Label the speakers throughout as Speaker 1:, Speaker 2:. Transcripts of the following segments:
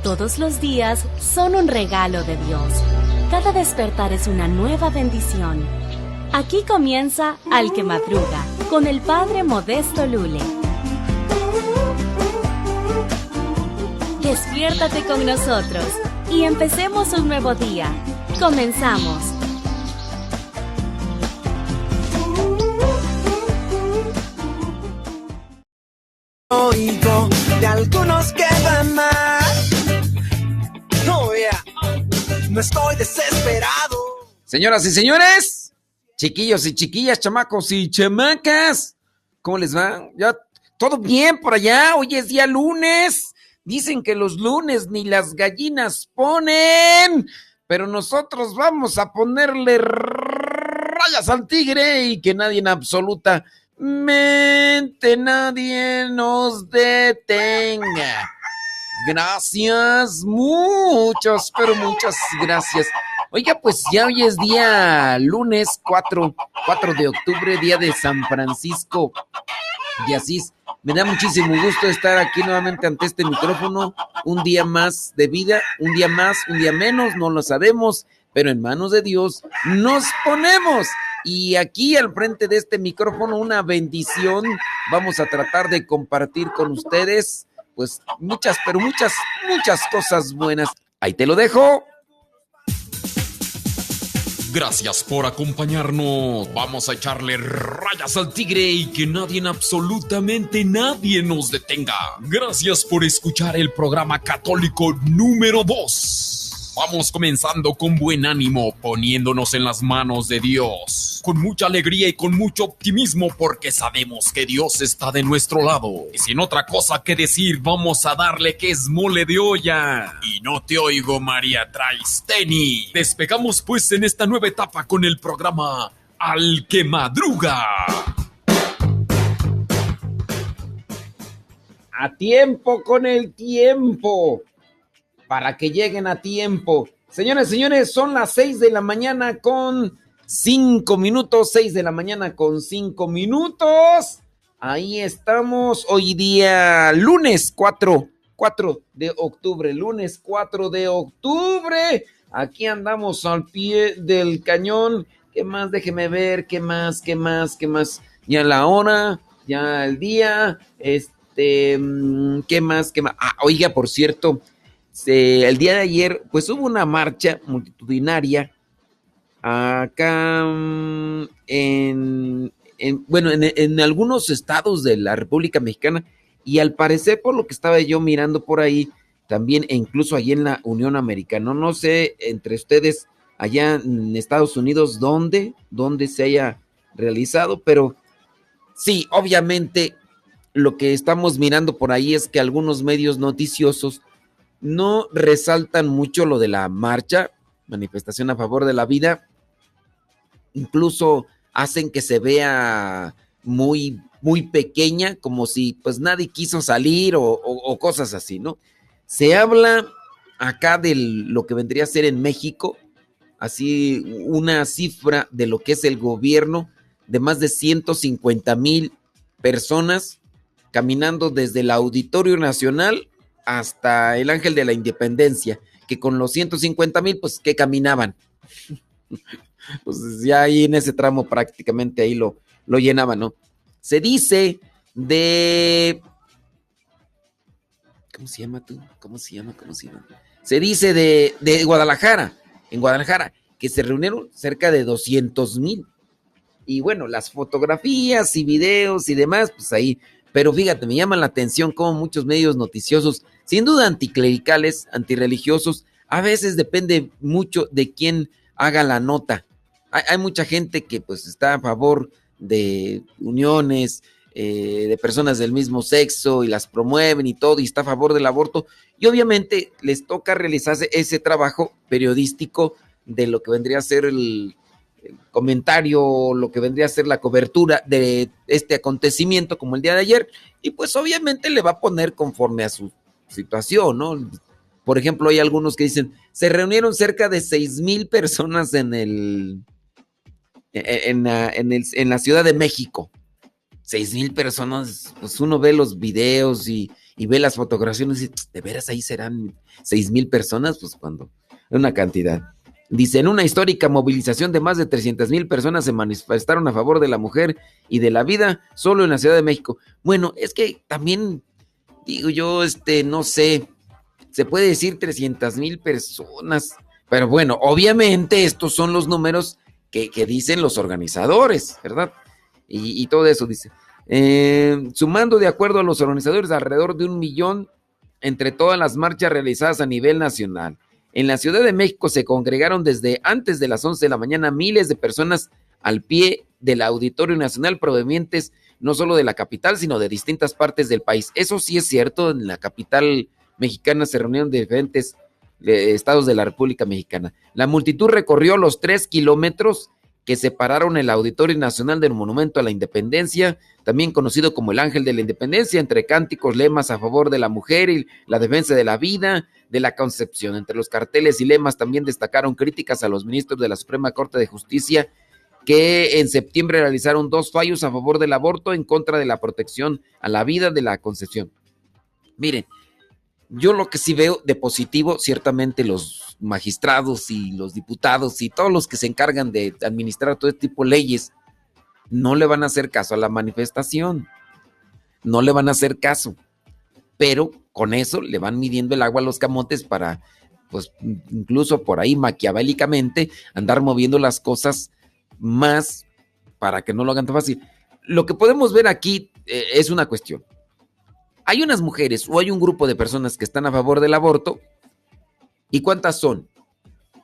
Speaker 1: Todos los días son un regalo de Dios. Cada despertar es una nueva bendición. Aquí comienza Al que Madruga, con el Padre Modesto Lule. Despiértate con nosotros y empecemos un nuevo día. Comenzamos.
Speaker 2: Oigo de algunos que van mal. No, no estoy desesperado.
Speaker 3: Señoras y señores, chiquillos y chiquillas, chamacos y chamacas, ¿cómo les va? ¿Ya todo bien por allá? Hoy es día lunes. Dicen que los lunes ni las gallinas ponen, pero nosotros vamos a ponerle rayas al tigre y que nadie en absolutamente nadie nos detenga. Gracias, muchas, pero muchas gracias. Oiga, pues ya hoy es día lunes 4 de octubre, día de San Francisco de Asís. Me da muchísimo gusto estar aquí nuevamente ante este micrófono. Un día más de vida, un día más, un día menos, no lo sabemos, pero en manos de Dios nos ponemos. Y aquí al frente de este micrófono, una bendición. Vamos a tratar de compartir con ustedes, pues muchas, pero muchas cosas buenas. Ahí te lo dejo.
Speaker 4: Gracias por acompañarnos. Vamos a echarle rayas al tigre y que nadie, absolutamente nadie nos detenga. Gracias por escuchar el programa católico número 2. Vamos comenzando con buen ánimo, poniéndonos en las manos de Dios, con mucha alegría y con mucho optimismo, porque sabemos que Dios está de nuestro lado. Y sin otra cosa que decir, vamos a darle que es mole de olla. Y no te oigo, María Traisteni. Despegamos pues en esta nueva etapa con el programa Al que Madruga.
Speaker 3: A tiempo con el tiempo, para que lleguen a tiempo. Señores, señores, son las 6 de la mañana con 5 minutos, 6 de la mañana con 5 minutos. Ahí estamos, hoy día lunes 4 de octubre, lunes 4 de octubre. Aquí andamos al pie del cañón. ¿Qué más? Déjeme ver, ¿qué más? Ya la hora, ya el día, ¿qué más? Ah, oiga, por cierto, el día de ayer, pues hubo una marcha multitudinaria acá en algunos estados de la República Mexicana, y al parecer, por lo que estaba yo mirando por ahí, también e incluso allí en la Unión Americana. No sé entre ustedes allá en Estados Unidos dónde se haya realizado, pero sí, obviamente lo que estamos mirando por ahí es que algunos medios noticiosos no resaltan mucho lo de la marcha, manifestación a favor de la vida. Incluso hacen que se vea muy, muy pequeña, como si pues nadie quiso salir o cosas así, ¿no? Se habla acá de lo que vendría a ser en México, así una cifra de lo que es el gobierno, de más de 150,000 personas caminando desde el Auditorio Nacional hasta el Ángel de la Independencia, que con los 150,000, pues, ¿qué caminaban? Pues ya ahí en ese tramo prácticamente ahí lo llenaban, ¿no? Se dice de... ¿Cómo se llama tú? ¿Cómo se llama? Se dice de Guadalajara, en Guadalajara, que se reunieron cerca de 200,000. Y bueno, las fotografías y videos y demás, pues ahí... Pero fíjate, me llama la atención cómo muchos medios noticiosos, sin duda anticlericales, antirreligiosos, a veces depende mucho de quién haga la nota. Hay mucha gente que pues está a favor de uniones, de personas del mismo sexo y las promueven y todo, y está a favor del aborto. Y obviamente les toca realizarse ese trabajo periodístico de lo que vendría a ser el comentario, lo que vendría a ser la cobertura de este acontecimiento como el día de ayer, y pues obviamente le va a poner conforme a su situación, ¿no? Por ejemplo, hay algunos que dicen, se reunieron cerca de 6,000 personas en la Ciudad de México. 6,000 personas, pues uno ve los videos y y ve las fotografías y dice, ¿de veras ahí serán 6,000 personas? Pues cuando, una cantidad. Dice, en una histórica movilización de más de 300,000 personas se manifestaron a favor de la mujer y de la vida solo en la Ciudad de México. Bueno, es que también, digo yo, no sé, se puede decir 300,000 personas, pero bueno, obviamente estos son los números que dicen los organizadores, ¿verdad? Y todo eso dice. Sumando de acuerdo a los organizadores alrededor de 1,000,000 entre todas las marchas realizadas a nivel nacional. En la Ciudad de México se congregaron desde antes de las 11 de la mañana miles de personas al pie del Auditorio Nacional provenientes no solo de la capital, sino de distintas partes del país. Eso sí es cierto, en la capital mexicana se reunieron de diferentes estados de la República Mexicana. La multitud recorrió los 3 kilómetros que separaron el Auditorio Nacional del Monumento a la Independencia, también conocido como el Ángel de la Independencia, entre cánticos, lemas a favor de la mujer y la defensa de la vida, de la concepción. Entre los carteles y lemas también destacaron críticas a los ministros de la Suprema Corte de Justicia, que en septiembre realizaron 2 fallos a favor del aborto en contra de la protección a la vida de la concepción. Miren, yo lo que sí veo de positivo, ciertamente los magistrados y los diputados y todos los que se encargan de administrar todo este tipo de leyes no le van a hacer caso a la manifestación, no le van a hacer caso, pero con eso le van midiendo el agua a los camotes para, pues incluso por ahí maquiavélicamente, andar moviendo las cosas más para que no lo hagan tan fácil. Lo que podemos ver aquí es una cuestión. Hay unas mujeres o hay un grupo de personas que están a favor del aborto. ¿Y cuántas son?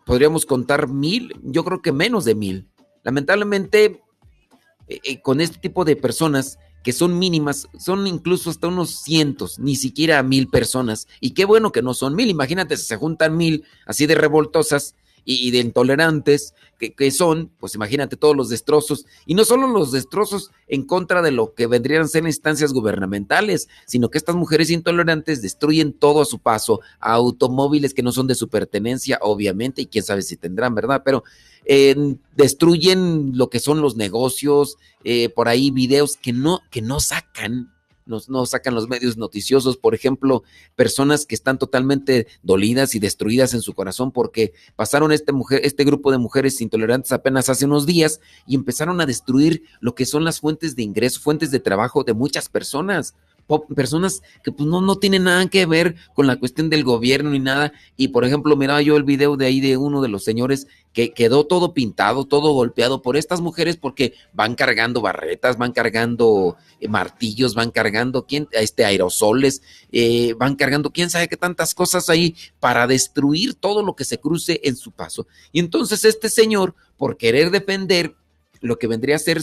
Speaker 3: ¿Podríamos contar 1,000? Yo creo que menos de 1,000. Lamentablemente, con este tipo de personas que son mínimas, son incluso hasta unos cientos, ni siquiera 1,000 personas. Y qué bueno que no son 1,000. Imagínate si se juntan 1,000 así de revoltosas y de intolerantes que son, pues imagínate todos los destrozos, y no solo los destrozos en contra de lo que vendrían a ser instancias gubernamentales, sino que estas mujeres intolerantes destruyen todo a su paso, automóviles que no son de su pertenencia, obviamente, y quién sabe si tendrán, ¿verdad? Pero destruyen lo que son los negocios, por ahí videos que no sacan. No sacan los medios noticiosos, por ejemplo, personas que están totalmente dolidas y destruidas en su corazón porque pasaron este grupo de mujeres intolerantes apenas hace unos días y empezaron a destruir lo que son las fuentes de ingreso, fuentes de trabajo de muchas personas que pues no tienen nada que ver con la cuestión del gobierno ni nada. Y por ejemplo, miraba yo el video de ahí de uno de los señores que quedó todo pintado, todo golpeado por estas mujeres porque van cargando barretas, van cargando martillos, van cargando aerosoles, van cargando quién sabe qué tantas cosas ahí para destruir todo lo que se cruce en su paso. Y entonces este señor, por querer defender lo que vendría a ser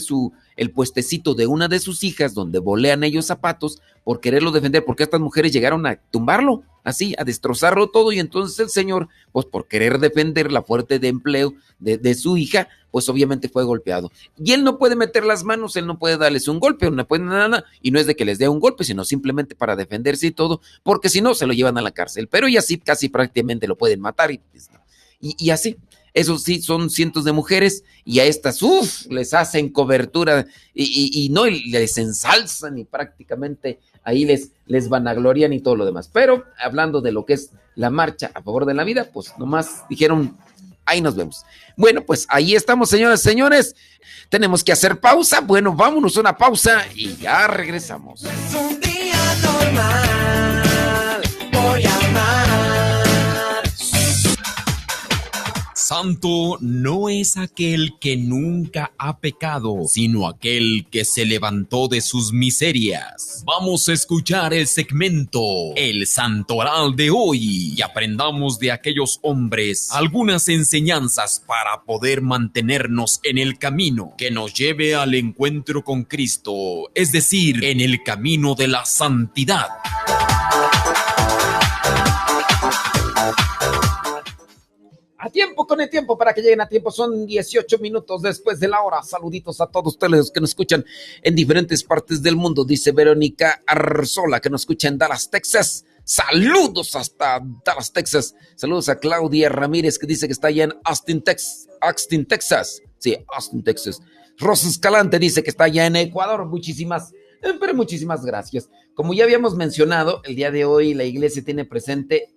Speaker 3: el puestecito de una de sus hijas, donde volean ellos zapatos, por quererlo defender, porque estas mujeres llegaron a tumbarlo, así, a destrozarlo todo, y entonces el señor, pues por querer defender la fuente de empleo de su hija, pues obviamente fue golpeado. Y él no puede meter las manos, él no puede darles un golpe, no puede nada, y no es de que les dé un golpe, sino simplemente para defenderse y todo, porque si no, se lo llevan a la cárcel, pero y así casi prácticamente lo pueden matar, y así. Eso sí, son cientos de mujeres y a estas, les hacen cobertura y no y les ensalzan y prácticamente ahí les vanaglorian y todo lo demás. Pero hablando de lo que es la marcha a favor de la vida, pues nomás dijeron, ahí nos vemos. Bueno, pues ahí estamos, señoras y señores. Tenemos que hacer pausa. Bueno, vámonos a una pausa y ya regresamos.
Speaker 2: Es un día normal, voy a amar.
Speaker 4: Santo no es aquel que nunca ha pecado, sino aquel que se levantó de sus miserias. Vamos a escuchar el segmento El Santoral de hoy y aprendamos de aquellos hombres algunas enseñanzas para poder mantenernos en el camino que nos lleve al encuentro con Cristo, es decir, en el camino de la santidad.
Speaker 3: A tiempo, con el tiempo, para que lleguen a tiempo. Son 18 minutos después de la hora. Saluditos a todos ustedes que nos escuchan en diferentes partes del mundo. Dice Verónica Arzola, que nos escucha en Dallas, Texas. Saludos hasta Dallas, Texas. Saludos a Claudia Ramírez, que dice que está allá en Austin, Texas. Sí, Austin, Texas. Rosa Escalante dice que está allá en Ecuador. Muchísimas Pero muchísimas gracias. Como ya habíamos mencionado, el día de hoy la iglesia tiene presente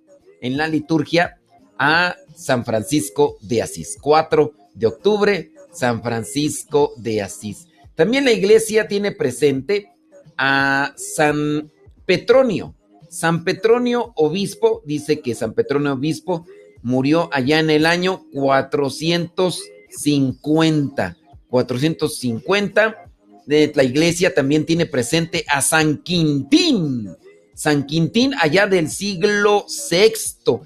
Speaker 3: en la liturgia a San Francisco de Asís. 4 de octubre, San Francisco de Asís. También la iglesia tiene presente a San Petronio. San Petronio obispo, dice que San Petronio obispo murió allá en el año 450. 450. La iglesia también tiene presente a San Quintín. San Quintín allá del siglo VI.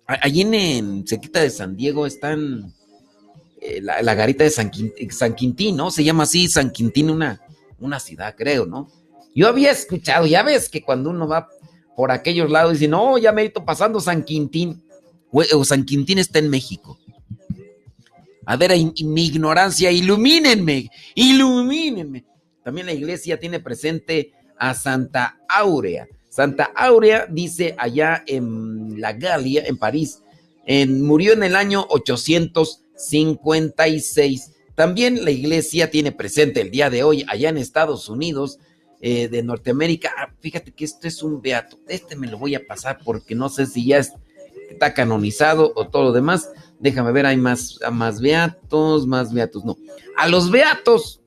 Speaker 3: Allí en cerquita de San Diego están la garita de San Quintín, ¿no? Se llama así San Quintín, una ciudad, creo, ¿no? Yo había escuchado, ya ves que cuando uno va por aquellos lados dice, no, ya me he ido pasando San Quintín. O San Quintín está en México. A ver, mi ignorancia, ilumínenme. También la iglesia tiene presente a Santa Áurea. Santa Áurea, dice allá en la Galia, en París, murió en el año 856. También la iglesia tiene presente el día de hoy, allá en Estados Unidos, de Norteamérica. Fíjate que esto es un beato. Me lo voy a pasar porque no sé si ya está canonizado o todo lo demás. Déjame ver, hay más beatos, no. A los beatos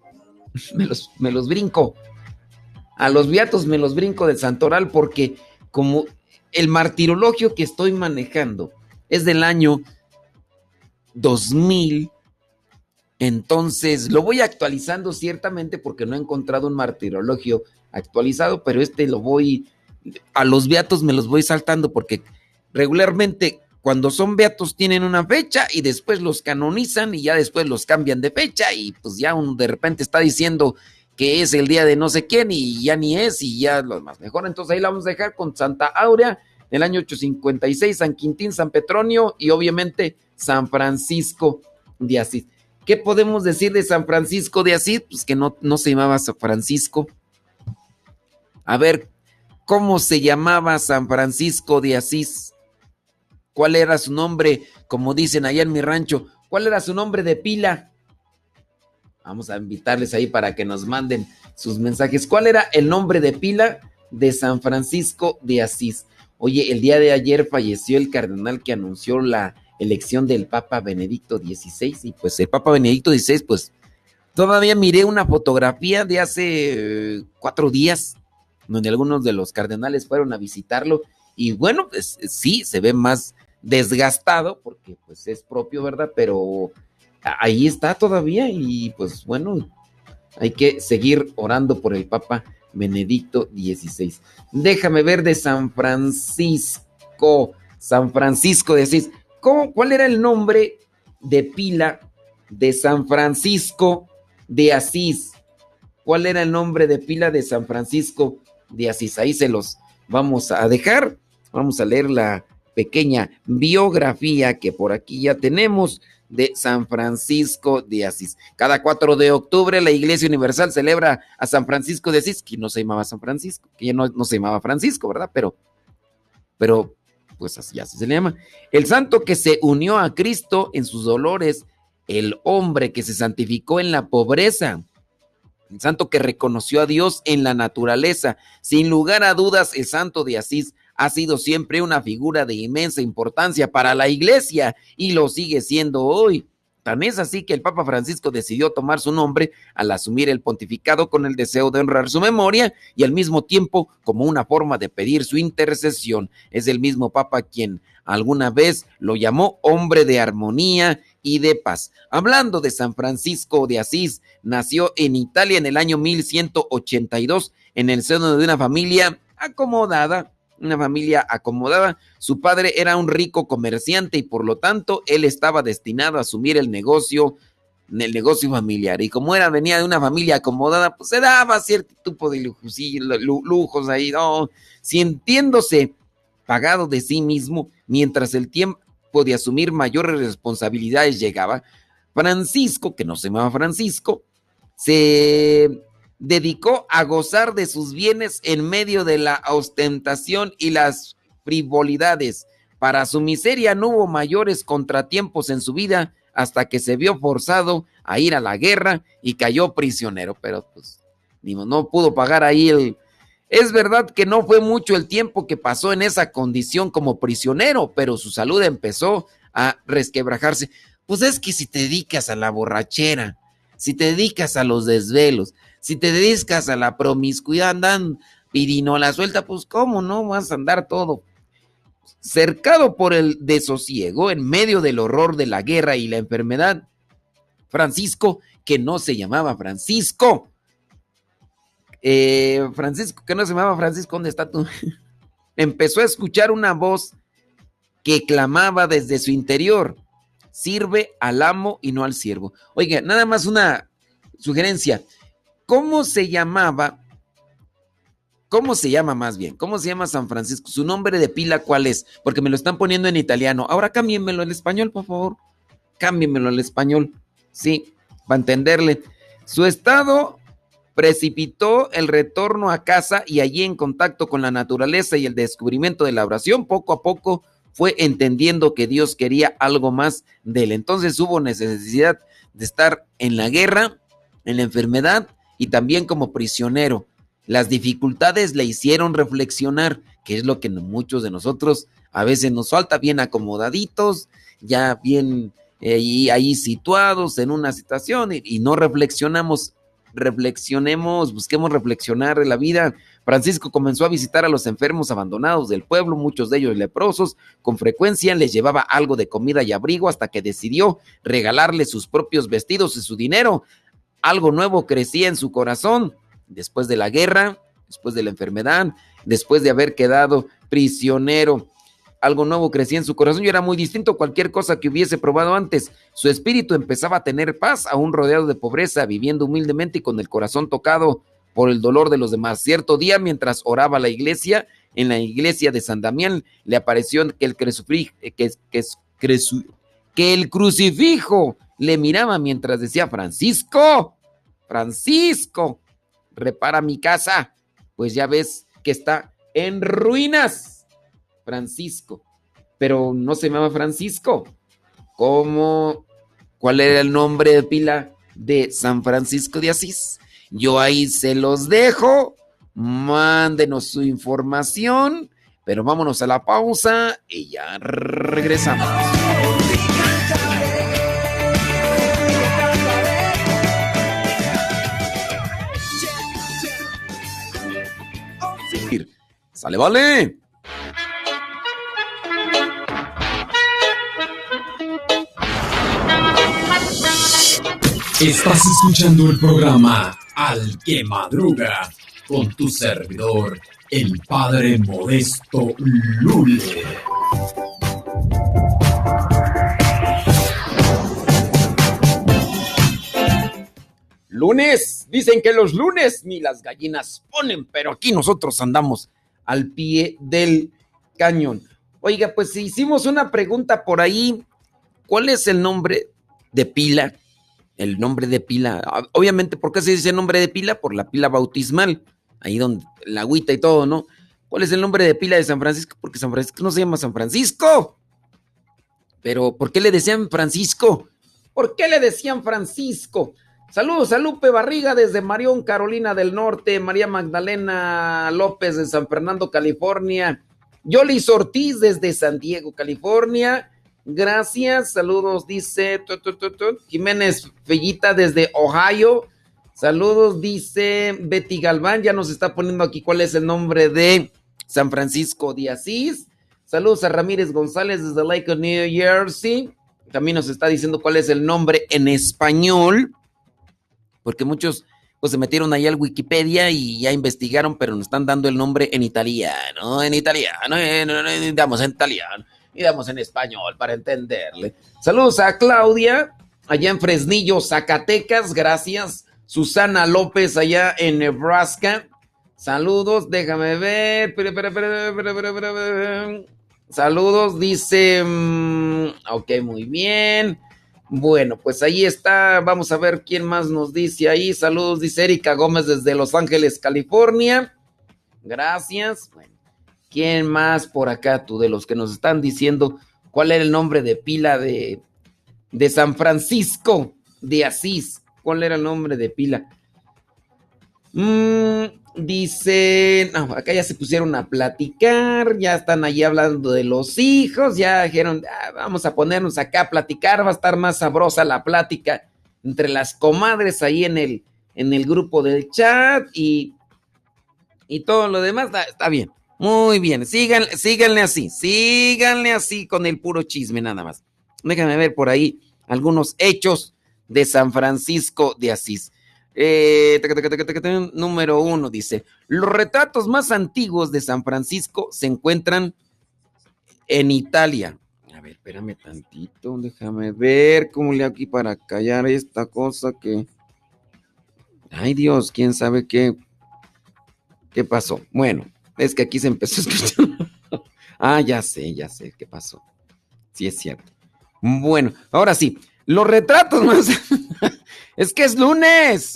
Speaker 3: me los brinco. A los beatos me los brinco del santoral porque como el martirologio que estoy manejando es del año 2000, entonces lo voy actualizando ciertamente porque no he encontrado un martirologio actualizado, pero a los beatos me los voy saltando porque regularmente cuando son beatos tienen una fecha y después los canonizan y ya después los cambian de fecha y pues ya uno de repente está diciendo que es el día de no sé quién y ya ni es y ya lo más mejor. Entonces ahí la vamos a dejar con Santa Áurea del año 856, San Quintín, San Petronio y obviamente San Francisco de Asís. ¿Qué podemos decir de San Francisco de Asís? Pues que no se llamaba San Francisco. A ver, ¿cómo se llamaba San Francisco de Asís? ¿Cuál era su nombre? Como dicen allá en mi rancho, ¿cuál era su nombre de pila? Vamos a invitarles ahí para que nos manden sus mensajes. ¿Cuál era el nombre de pila de San Francisco de Asís? Oye, el día de ayer falleció el cardenal que anunció la elección del Papa Benedicto XVI y pues el Papa Benedicto XVI, pues todavía miré una fotografía de hace 4 días donde algunos de los cardenales fueron a visitarlo y bueno, pues sí, se ve más desgastado porque pues es propio, ¿verdad? Pero ahí está todavía y pues bueno, hay que seguir orando por el Papa Benedicto XVI. Déjame ver de San Francisco de Asís. ¿Cuál era el nombre de pila de San Francisco de Asís? ¿Cuál era el nombre de pila de San Francisco de Asís? Ahí se los vamos a dejar. Vamos a leer la pequeña biografía que por aquí ya tenemos de San Francisco de Asís. Cada 4 de octubre la Iglesia Universal celebra a San Francisco de Asís, que no se llamaba San Francisco, que ya no se llamaba Francisco, ¿verdad? Pero pues así se le llama. El santo que se unió a Cristo en sus dolores, el hombre que se santificó en la pobreza, el santo que reconoció a Dios en la naturaleza. Sin lugar a dudas, el santo de Asís ha sido siempre una figura de inmensa importancia para la iglesia y lo sigue siendo hoy. Tan es así que el Papa Francisco decidió tomar su nombre al asumir el pontificado con el deseo de honrar su memoria y al mismo tiempo como una forma de pedir su intercesión. Es el mismo Papa quien alguna vez lo llamó hombre de armonía y de paz. Hablando de San Francisco de Asís, nació en Italia en el año 1182 en el seno de una familia acomodada. Su padre era un rico comerciante y por lo tanto él estaba destinado a asumir el negocio familiar. Y como venía de una familia acomodada, pues se daba cierto tipo de lujos ahí, ¿no? Sintiéndose pagado de sí mismo, mientras el tiempo de asumir mayores responsabilidades llegaba, Francisco, que no se llamaba Francisco, se dedicó a gozar de sus bienes en medio de la ostentación y las frivolidades. Para su miseria no hubo mayores contratiempos en su vida hasta que se vio forzado a ir a la guerra y cayó prisionero. Pero pues no pudo pagar ahí el... Es verdad que no fue mucho el tiempo que pasó en esa condición como prisionero, pero su salud empezó a resquebrajarse. Pues es que si te dedicas a la borrachera, si te dedicas a los desvelos, si te dedicas a la promiscuidad, andan pirinola suelta, pues cómo no vas a andar todo cercado por el desosiego en medio del horror de la guerra y la enfermedad. Francisco, que no se llamaba Francisco, ¿dónde está tú? Empezó a escuchar una voz que clamaba desde su interior: sirve al amo y no al siervo. Oiga, nada más una sugerencia. ¿Cómo se llama San Francisco? ¿Su nombre de pila cuál es? Porque me lo están poniendo en italiano. Ahora cámbienmelo al español, por favor. Cámbienmelo al español. Sí, para entenderle. Su estado precipitó el retorno a casa y allí, en contacto con la naturaleza y el descubrimiento de la oración, poco a poco fue entendiendo que Dios quería algo más de él. Entonces hubo necesidad de estar en la guerra, en la enfermedad y también como prisionero. Las dificultades le hicieron reflexionar, que es lo que muchos de nosotros a veces nos falta, bien acomodaditos, ya bien ahí situados en una situación y no reflexionamos. Busquemos reflexionar en la vida. Francisco comenzó a visitar a los enfermos abandonados del pueblo, muchos de ellos leprosos. Con frecuencia les llevaba algo de comida y abrigo hasta que decidió regalarle sus propios vestidos y su dinero. Algo nuevo crecía en su corazón. Después de la guerra, después de la enfermedad, después de haber quedado prisionero, algo nuevo crecía en su corazón y era muy distinto a cualquier cosa que hubiese probado antes. Su espíritu empezaba a tener paz, aún rodeado de pobreza, viviendo humildemente y con el corazón tocado por el dolor de los demás. Cierto día, mientras oraba en la iglesia de San Damián, le apareció que el crucifijo le miraba mientras decía: Francisco, repara mi casa, pues ya ves que está en ruinas. Francisco, pero no se llamaba Francisco. ¿Cómo? ¿Cuál era el nombre de pila de San Francisco de Asís? Yo ahí se los dejo. Mándenos su información, pero vámonos a la pausa y ya regresamos. ¡Sale, vale!
Speaker 4: Estás escuchando el programa Al que Madruga con tu servidor, el Padre Modesto Lule.
Speaker 3: Lunes, dicen que los lunes ni las gallinas ponen, pero aquí nosotros andamos al pie del cañón. Oiga, pues hicimos una pregunta por ahí. ¿Cuál es el nombre de pila? El nombre de pila. Obviamente, ¿por qué se dice nombre de pila? Por la pila bautismal. Ahí donde la agüita y todo, ¿no? ¿Cuál es el nombre de pila de San Francisco? Porque San Francisco no se llama San Francisco. Pero, ¿por qué le decían Francisco? ¿Por qué le decían Francisco? Saludos a Lupe Barriga desde Marión, Carolina del Norte. María Magdalena López de San Fernando, California. Yolis Ortiz desde San Diego, California. Gracias, saludos, dice Jiménez Fellita desde Ohio. Saludos, dice Betty Galván. Ya nos está poniendo aquí cuál es el nombre de San Francisco de Asís. Saludos a Ramírez González desde Lake, New Jersey. También nos está diciendo cuál es el nombre en español, porque muchos pues se metieron ahí al Wikipedia y ya investigaron, pero nos están dando el nombre en italiano, damos en italiano y damos en español para entenderle. Saludos a Claudia, allá en Fresnillo, Zacatecas, gracias. Susana López, allá en Nebraska. Saludos, déjame ver. Saludos, dice... ok, muy bien. Bueno, pues ahí está. Vamos a ver quién más nos dice ahí. Saludos, dice Erika Gómez desde Los Ángeles, California. Gracias. Bueno, ¿quién más por acá, tú, de los que nos están diciendo cuál era el nombre de pila de San Francisco de Asís? ¿Cuál era el nombre de pila? Dice, no, acá ya se pusieron a platicar, ya están allí hablando de los hijos, ya dijeron, vamos a ponernos acá a platicar, va a estar más sabrosa la plática entre las comadres ahí en el grupo del chat y todo lo demás, está bien, muy bien, síganle así con el puro chisme nada más. Déjame ver por ahí algunos hechos de San Francisco de Asís. Número 1 dice, los retratos más antiguos de San Francisco se encuentran en Italia. A ver, espérame tantito, déjame ver cómo le hago aquí para callar esta cosa que... Ay Dios, quién sabe qué pasó. Bueno, es que aquí se empezó a escuchar. Ya sé qué pasó. Sí, es cierto. Bueno, ahora sí, los retratos más... Es que es lunes.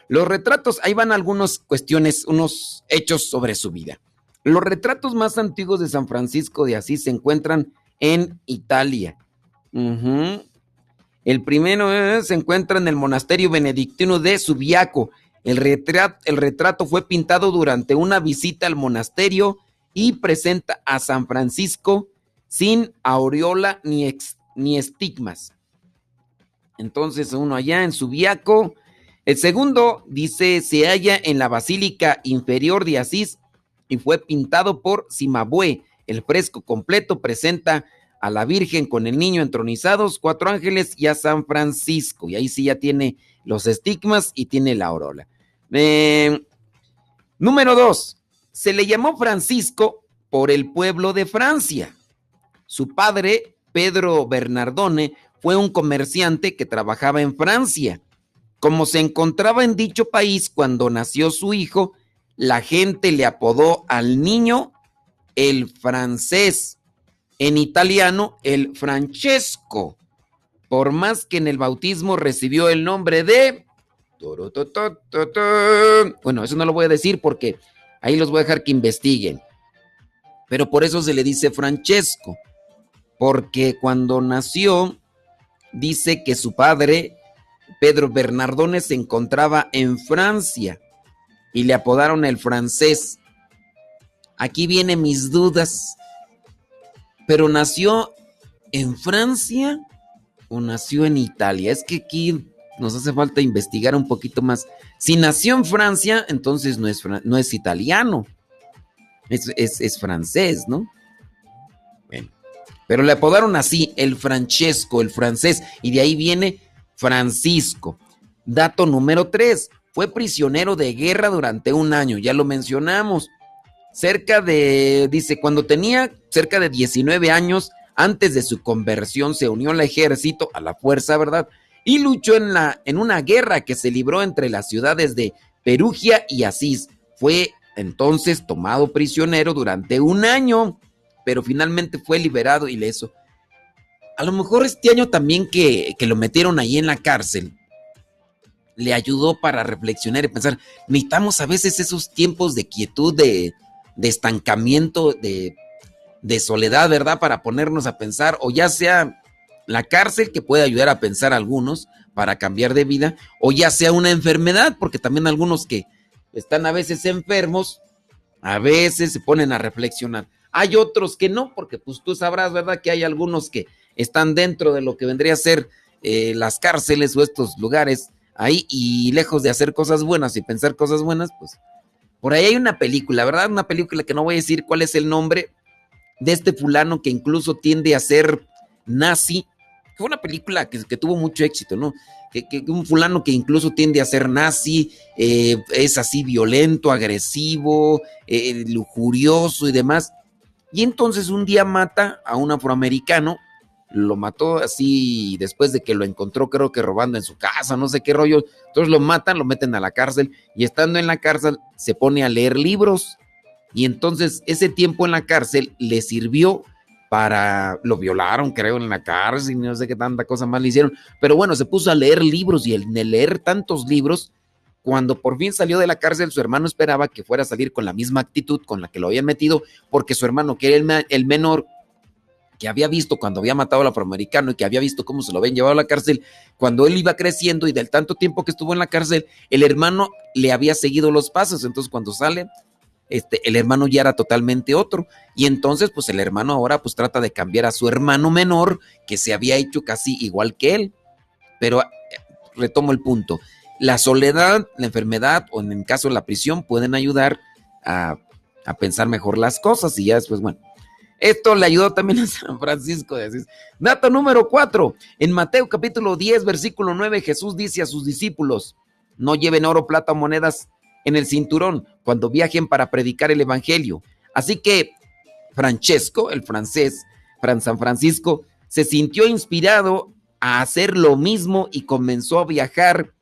Speaker 3: Los retratos, ahí van algunas cuestiones, unos hechos sobre su vida. Los retratos más antiguos de San Francisco de Asís se encuentran en Italia. El primero se encuentra en el monasterio benedictino de Subiaco. El retrato fue pintado durante una visita al monasterio y presenta a San Francisco sin aureola ni estigmas. Entonces, uno allá en Subiaco. El segundo, dice, se halla en la Basílica Inferior de Asís y fue pintado por Cimabue. El fresco completo presenta a la Virgen con el niño entronizados, 4 ángeles y a San Francisco. Y ahí sí ya tiene los estigmas y tiene la aureola. Número 2. Se le llamó Francisco por el pueblo de Francia. Su padre, Pedro Bernardone, fue un comerciante que trabajaba en Francia. Como se encontraba en dicho país cuando nació su hijo, la gente le apodó al niño el francés, en italiano el Francesco, por más que en el bautismo recibió el nombre de... Bueno, eso no lo voy a decir porque ahí los voy a dejar que investiguen, pero por eso se le dice Francesco, porque cuando nació... Dice que su padre, Pedro Bernardone, se encontraba en Francia y le apodaron el francés. Aquí vienen mis dudas. ¿Pero nació en Francia o nació en Italia? Es que aquí nos hace falta investigar un poquito más. Si nació en Francia, entonces no es italiano. Es francés, ¿no? Bueno. Pero le apodaron así, el Francesco, el francés, y de ahí viene Francisco. Dato número 3, fue prisionero de guerra durante 1 año, ya lo mencionamos. Dice, cuando tenía cerca de 19 años, antes de su conversión, se unió al ejército, a la fuerza, ¿verdad? Y luchó en una guerra que se libró entre las ciudades de Perugia y Asís. Fue entonces tomado prisionero durante 1 año. Pero finalmente fue liberado ileso. A lo mejor este año también que lo metieron ahí en la cárcel, le ayudó para reflexionar y pensar, necesitamos a veces esos tiempos de quietud, de estancamiento, de soledad, ¿verdad? Para ponernos a pensar, o ya sea la cárcel que puede ayudar a pensar a algunos para cambiar de vida, o ya sea una enfermedad, porque también algunos que están a veces enfermos, a veces se ponen a reflexionar. Hay otros que no, porque pues tú sabrás, ¿verdad? Que hay algunos que están dentro de lo que vendría a ser las cárceles o estos lugares ahí y lejos de hacer cosas buenas y pensar cosas buenas, pues por ahí hay una película, ¿verdad? Una película que no voy a decir cuál es el nombre de este fulano que incluso tiende a ser nazi. Fue una película que tuvo mucho éxito, ¿no? Que un fulano que incluso tiende a ser nazi, es así violento, agresivo, lujurioso y demás. Y entonces un día mata a un afroamericano, lo mató así después de que lo encontró, creo que robando en su casa, no sé qué rollo. Entonces lo matan, lo meten a la cárcel y estando en la cárcel se pone a leer libros. Y entonces ese tiempo en la cárcel le sirvió lo violaron, creo, en la cárcel, no sé qué tanta cosa más le hicieron. Pero bueno, se puso a leer libros y en el leer tantos libros, cuando por fin salió de la cárcel, su hermano esperaba que fuera a salir con la misma actitud con la que lo habían metido, porque su hermano, que era el menor, que había visto cuando había matado al afroamericano y que había visto cómo se lo habían llevado a la cárcel, cuando él iba creciendo y del tanto tiempo que estuvo en la cárcel, el hermano le había seguido los pasos. Entonces cuando sale, el hermano ya era totalmente otro. Y entonces pues el hermano ahora pues trata de cambiar a su hermano menor, que se había hecho casi igual que él. Pero retomo el punto. La soledad, la enfermedad o en el caso de la prisión pueden ayudar a pensar mejor las cosas y ya después, bueno. Esto le ayudó también a San Francisco de Asís. Dato número 4. En Mateo capítulo 10, versículo 9, Jesús dice a sus discípulos: no lleven oro, plata o monedas en el cinturón cuando viajen para predicar el evangelio. Así que Francesco, el francés, San Francisco, se sintió inspirado a hacer lo mismo y comenzó a viajar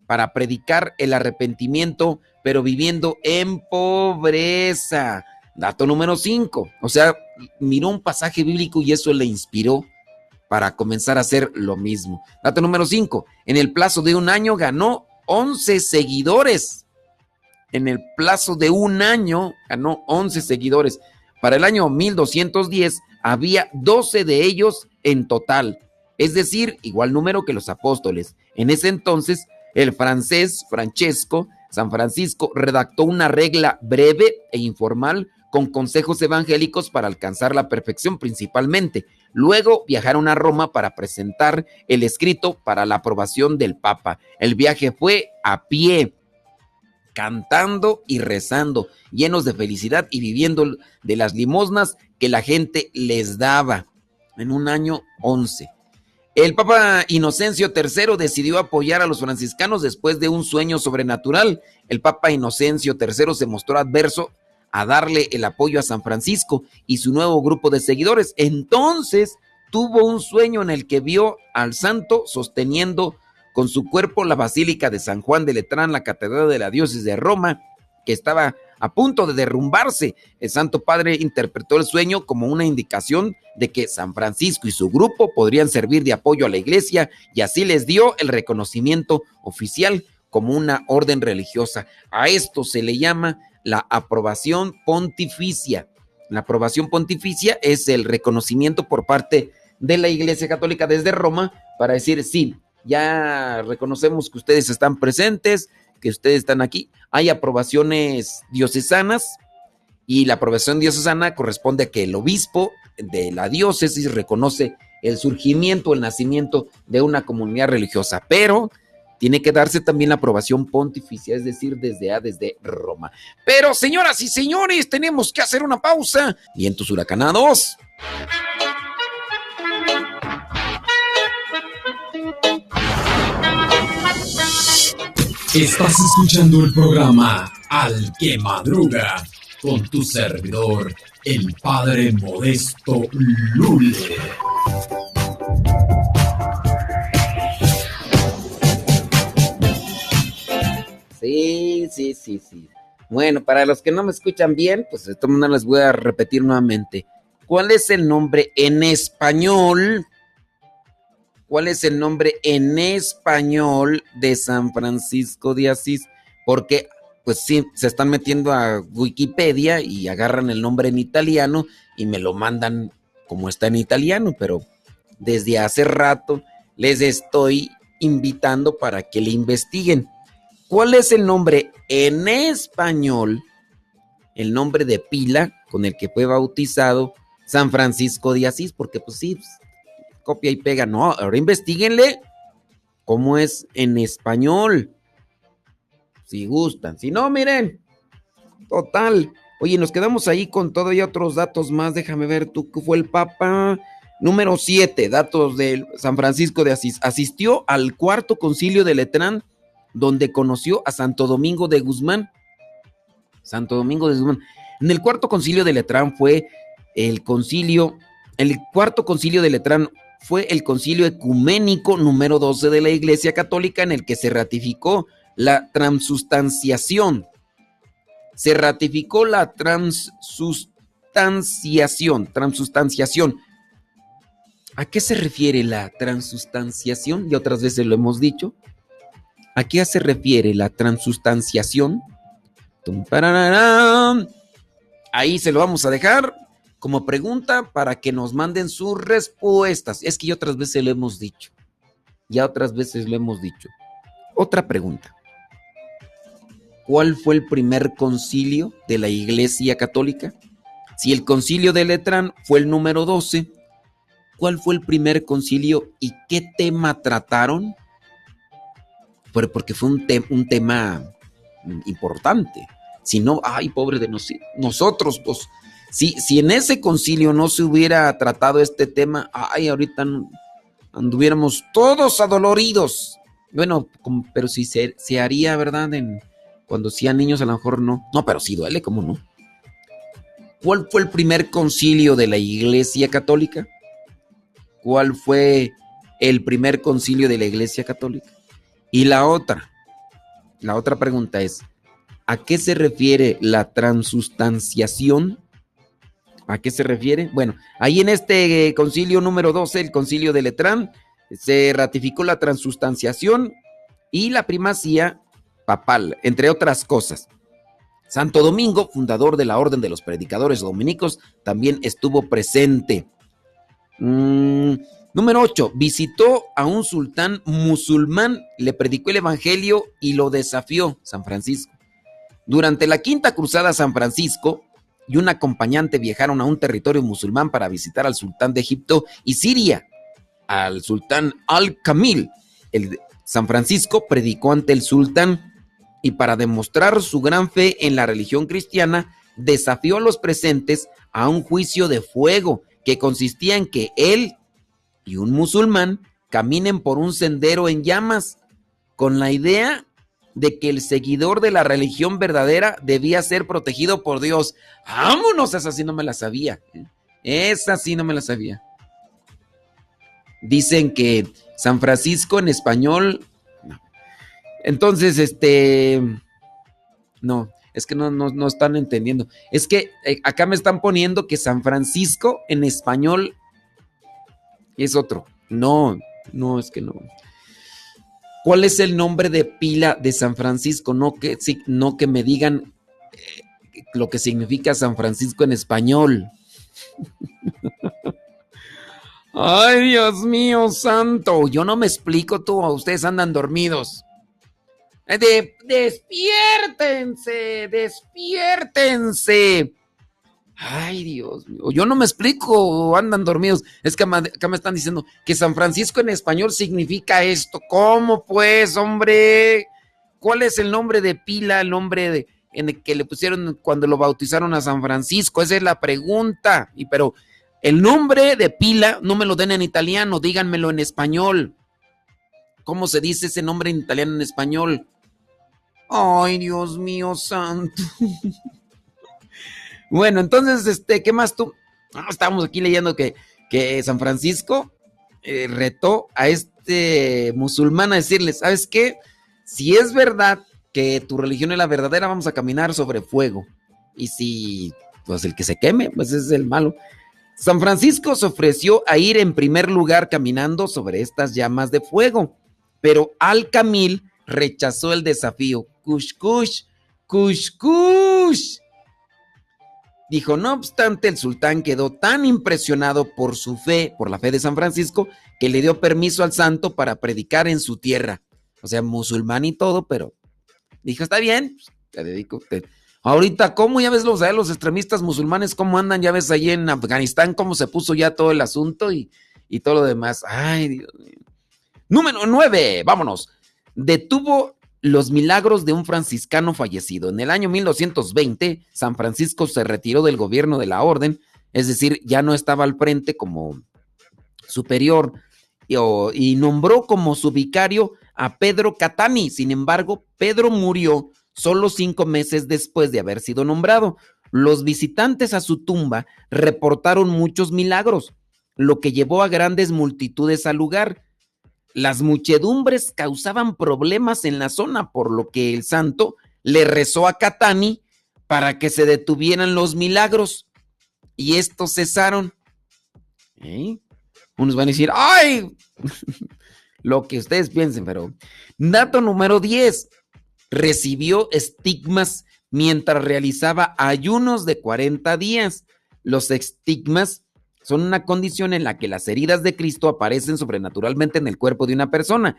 Speaker 3: para predicar el arrepentimiento, pero viviendo en pobreza. Dato número 5, o sea, miró un pasaje bíblico y eso le inspiró para comenzar a hacer lo mismo. Dato número 5, en el plazo de un año ganó 11 seguidores. En el plazo de un año ganó 11 seguidores. Para el año 1210 había 12 de ellos en total, es decir, igual número que los apóstoles. En ese entonces, el francés Francesco, San Francisco, redactó una regla breve e informal con consejos evangélicos para alcanzar la perfección principalmente. Luego viajaron a Roma para presentar el escrito para la aprobación del Papa. El viaje fue a pie, cantando y rezando, llenos de felicidad y viviendo de las limosnas que la gente les daba. En un año 11. El Papa Inocencio III decidió apoyar a los franciscanos después de un sueño sobrenatural. El Papa Inocencio III se mostró adverso a darle el apoyo a San Francisco y su nuevo grupo de seguidores. Entonces tuvo un sueño en el que vio al santo sosteniendo con su cuerpo la Basílica de San Juan de Letrán, la catedral de la diócesis de Roma, que estaba a punto de derrumbarse. El Santo Padre interpretó el sueño como una indicación de que San Francisco y su grupo podrían servir de apoyo a la iglesia y así les dio el reconocimiento oficial como una orden religiosa. A esto se le llama la aprobación pontificia. La aprobación pontificia es el reconocimiento por parte de la Iglesia Católica desde Roma para decir, sí, ya reconocemos que ustedes están presentes, que ustedes están aquí. Hay aprobaciones diocesanas y la aprobación diocesana corresponde a que el obispo de la diócesis reconoce el surgimiento, el nacimiento de una comunidad religiosa, pero tiene que darse también la aprobación pontificia, es decir, desde Roma. Pero, señoras y señores, tenemos que hacer una pausa. Vientos huracanados.
Speaker 4: Estás escuchando el programa Al que Madruga con tu servidor, el Padre Modesto Lule.
Speaker 3: Sí. Bueno, para los que no me escuchan bien, pues de todas maneras les voy a repetir nuevamente. ¿Cuál es el nombre en español? ¿Cuál es el nombre en español de San Francisco de Asís? Porque, pues sí, se están metiendo a Wikipedia y agarran el nombre en italiano y me lo mandan como está en italiano, pero desde hace rato les estoy invitando para que le investiguen. ¿Cuál es el nombre en español? El nombre de pila con el que fue bautizado San Francisco de Asís, porque pues sí, copia y pega, no, ahora investíguenle cómo es en español, si gustan, si no, miren, total. Oye, nos quedamos ahí con todavía otros datos más, déjame ver, tú, ¿qué fue el Papa? Número 7, datos de San Francisco de Asís. Asistió al cuarto concilio de Letrán, donde conoció a Santo Domingo de Guzmán. Santo Domingo de Guzmán. En el cuarto concilio de Letrán el cuarto concilio de Letrán fue el concilio ecuménico número 12 de la Iglesia Católica, en el que se ratificó la transustanciación. Se ratificó la transustanciación. ¿A qué se refiere la transustanciación? Y otras veces lo hemos dicho. ¿A qué se refiere la transustanciación? Ahí se lo vamos a dejar como pregunta para que nos manden sus respuestas. Es que ya otras veces lo hemos dicho. Otra pregunta. ¿Cuál fue el primer concilio de la Iglesia Católica? Si el concilio de Letrán fue el número 12, ¿cuál fue el primer concilio y qué tema trataron? Porque fue un tema importante. Si no, ay, pobre de nosotros, pues, si en ese concilio no se hubiera tratado este tema, ay, ahorita anduviéramos todos adoloridos. Bueno, pero si se haría, ¿verdad? Cuando sean niños a lo mejor no. No, pero sí duele, ¿cómo no? ¿Cuál fue el primer concilio de la Iglesia Católica? ¿Cuál fue el primer concilio de la Iglesia Católica? Y la otra pregunta es, ¿a qué se refiere la transustanciación? ¿A qué se refiere? Bueno, ahí en este concilio número 12, el concilio de Letrán, se ratificó la transustanciación y la primacía papal, entre otras cosas. Santo Domingo, fundador de la Orden de los Predicadores Dominicos, también estuvo presente. Número 8. Visitó a un sultán musulmán, le predicó el evangelio y lo desafió, San Francisco. Durante la Quinta Cruzada, San Francisco y un acompañante viajaron a un territorio musulmán para visitar al sultán de Egipto y Siria, al sultán Al-Kamil. San Francisco predicó ante el sultán y para demostrar su gran fe en la religión cristiana, desafió a los presentes a un juicio de fuego que consistía en que él y un musulmán caminen por un sendero en llamas, con la idea de que el seguidor de la religión verdadera debía ser protegido por Dios. ¡Vámonos! Esa sí no me la sabía. Dicen que San Francisco en español... Entonces, no, es que no están entendiendo. Es que acá me están poniendo que San Francisco en español es otro. No, es que no. ¿Cuál es el nombre de pila de San Francisco? No que me digan lo que significa San Francisco en español. Ay, Dios mío santo. Yo no me explico, ustedes andan dormidos. Despiértense. Ay, Dios mío. Yo no me explico, andan dormidos. Es que acá me están diciendo que San Francisco en español significa esto. ¿Cómo pues, hombre? ¿Cuál es el nombre de pila, el nombre en el que le pusieron cuando lo bautizaron a San Francisco? Esa es la pregunta. Pero el nombre de pila no me lo den en italiano, díganmelo en español. ¿Cómo se dice ese nombre en italiano en español? Ay, Dios mío santo. Bueno, entonces, ¿qué más tú? Estábamos aquí leyendo que San Francisco retó a este musulmán a decirle, ¿sabes qué? Si es verdad que tu religión es la verdadera, vamos a caminar sobre fuego. Y si, pues el que se queme, pues ese es el malo. San Francisco se ofreció a ir en primer lugar caminando sobre estas llamas de fuego, pero Al-Kamil rechazó el desafío. Kush, kush, kush, kush. Dijo, no obstante, el sultán quedó tan impresionado por su fe, por la fe de San Francisco, que le dio permiso al santo para predicar en su tierra. O sea, musulmán y todo, pero dijo, está bien, te dedico. Ahorita, ¿cómo? Ya ves los extremistas musulmanes, cómo andan, ya ves ahí en Afganistán, cómo se puso ya todo el asunto y todo lo demás. Ay, Dios mío. Número 9, vámonos. Detuvo los milagros de un franciscano fallecido. En el año 1220, San Francisco se retiró del gobierno de la orden, es decir, ya no estaba al frente como superior y nombró como su vicario a Pedro Catani. Sin embargo, Pedro murió solo 5 meses después de haber sido nombrado. Los visitantes a su tumba reportaron muchos milagros, lo que llevó a grandes multitudes al lugar. Las muchedumbres causaban problemas en la zona, por lo que el santo le rezó a Catani para que se detuvieran los milagros y estos cesaron. Unos van a decir, ¡ay! Lo que ustedes piensen, pero... Dato número 10. Recibió estigmas mientras realizaba ayunos de 40 días. Los estigmas son una condición en la que las heridas de Cristo aparecen sobrenaturalmente en el cuerpo de una persona.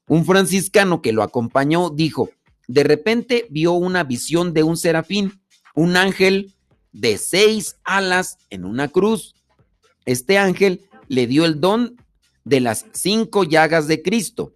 Speaker 3: Un franciscano que lo acompañó dijo: de repente vio una visión de un serafín, un ángel de 6 alas en una cruz. Este ángel le dio el don de las 5 llagas de Cristo.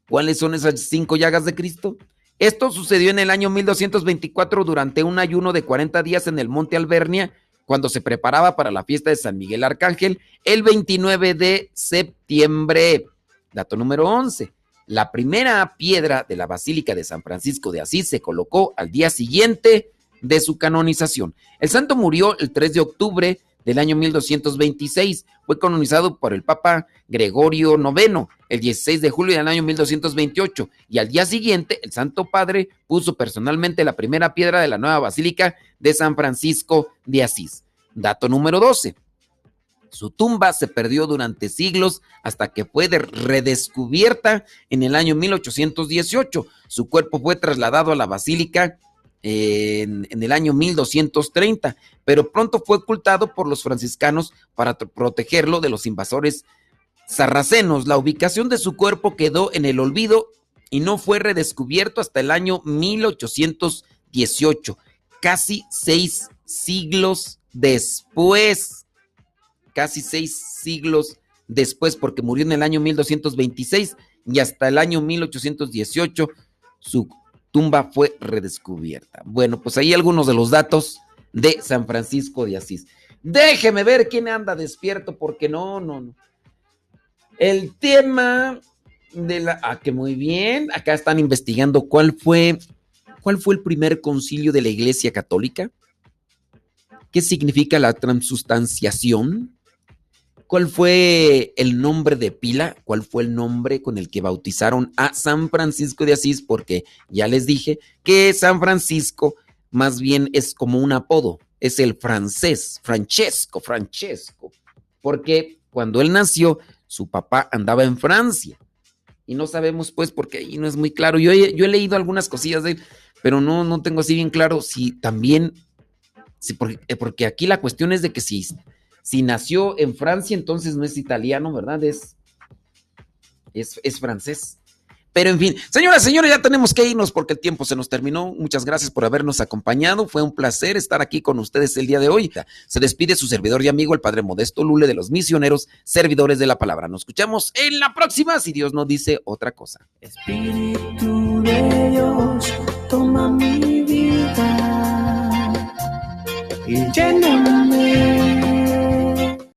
Speaker 3: ¿Cuáles son esas 5 llagas de Cristo? Esto sucedió en el año 1224 durante un ayuno de 40 días en el monte Albernia, cuando se preparaba para la fiesta de San Miguel Arcángel el 29 de septiembre. Dato número 11. La primera piedra de la Basílica de San Francisco de Asís se colocó al día siguiente de su canonización. El santo murió el 3 de octubre del año 1226. Fue canonizado por el Papa Gregorio IX el 16 de julio del año 1228 y al día siguiente el Santo Padre puso personalmente la primera piedra de la nueva Basílica de San Francisco de Asís. Dato número 12. Su tumba se perdió durante siglos hasta que fue redescubierta en el año 1818. Su cuerpo fue trasladado a la Basílica en el año 1230, pero pronto fue ocultado por los franciscanos para protegerlo de los invasores sarracenos. La ubicación de su cuerpo quedó en el olvido y no fue redescubierto hasta el año 1818, casi 6 siglos después. Casi 6 siglos después, porque murió en el año 1226 y hasta el año 1818 su tumba fue redescubierta. Bueno, pues ahí algunos de los datos de San Francisco de Asís. Déjeme ver quién anda despierto, porque no. El tema de la... que muy bien. Acá están investigando cuál fue el primer concilio de la Iglesia Católica. ¿Qué significa la transustanciación? ¿Cuál fue el nombre de pila? ¿Cuál fue el nombre con el que bautizaron a San Francisco de Asís? Porque ya les dije que San Francisco más bien es como un apodo, es el francés, Francesco, porque cuando él nació, su papá andaba en Francia, y no sabemos pues, porque ahí no es muy claro. Yo he leído algunas cosillas de él, pero no tengo así bien claro si también, porque aquí la cuestión es de que si nació en Francia, entonces no es italiano, ¿verdad? Es francés. Pero en fin, señoras, señores, ya tenemos que irnos porque el tiempo se nos terminó. Muchas gracias por habernos acompañado. Fue un placer estar aquí con ustedes el día de hoy. Se despide su servidor y amigo, el Padre Modesto Lule, de los misioneros servidores de la palabra. Nos escuchamos en la próxima, si Dios no dice otra cosa.
Speaker 2: Espíritu de Dios, toma mi vida y lléname